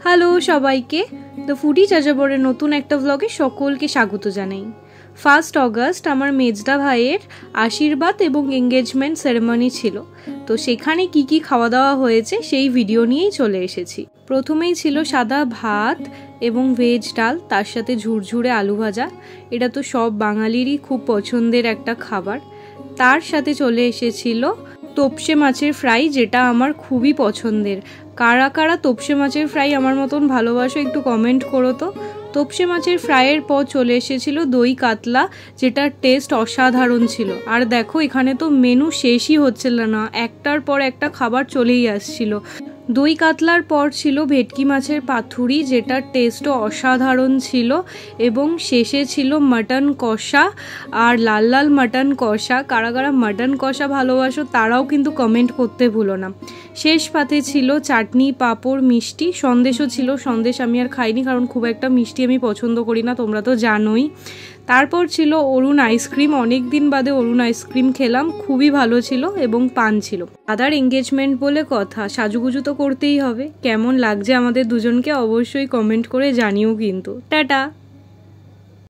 Hello সবাইকে, the foodie যাযাবরের নতুন একটা ব্লগে সকলকে স্বাগত জানাই। 1 অগস্ট আমার মেজদা ভাইয়ের আশীর্বাদ এবং এঙ্গেজমেন্ট সেরেমনি ছিল, তো সেখানে কি কি খাওয়া দাওয়া হয়েছে সেই ভিডিও নিয়েই চলে এসেছি। প্রথমেই ছিল সাদা ভাত এবং ভেজ ডাল, তার সাথে ঝুরঝুরে আলু ভাজা। এটা তো সব বাঙালিরই খুব পছন্দের একটা খাবার। তার সাথে চলে এসেছিল তোপসে মাছের ফ্রাই, যেটা আমার খুবই পছন্দের। কারা কারা তোপসে মাছের ফ্রাই আমার মতন ভালোবাসো একটু কমেন্ট করো তো। তোপসে মাছের ফ্রাইয়ের পর চলে এসেছিল দই কাতলা, যেটার টেস্ট অসাধারণ ছিল। আর দেখো এখানে তো মেনু শেষই হচ্ছিল না, একটার পর একটা খাবার চলেই আসছিল। দই কাতলার পর ছিল ভেটকি মাছের পাতুরি, যেটার টেস্টও অসাধারণ ছিল। এবং শেষে ছিল মাটন কষা আর লাল লাল মাটন কষা। কারা কারা মাটন কষা ভালোবাসো তারাও কিন্তু কমেন্ট করতে ভুলো না। শেষ পাতে ছিল চাটনি, পাঁপড়, মিষ্টি, সন্দেশও ছিল। সন্দেশ আমি আর খাইনি, কারণ খুব একটা মিষ্টি আমি পছন্দ করি না, তোমরা তো জানোই। তারপর ছিল অরুণ আইসক্রিম। অনেক দিন বাদে অরুণ আইসক্রিম খেলাম, খুবই ভালো ছিল। এবং পান ছিল। দাদার এঙ্গেজমেন্ট বলে কথা, সাজুগুজু তো করতেই হবে। কেমন লাগছে আমাদের দুজনকে অবশ্যই কমেন্ট করে জানিও কিন্তু। টাটা।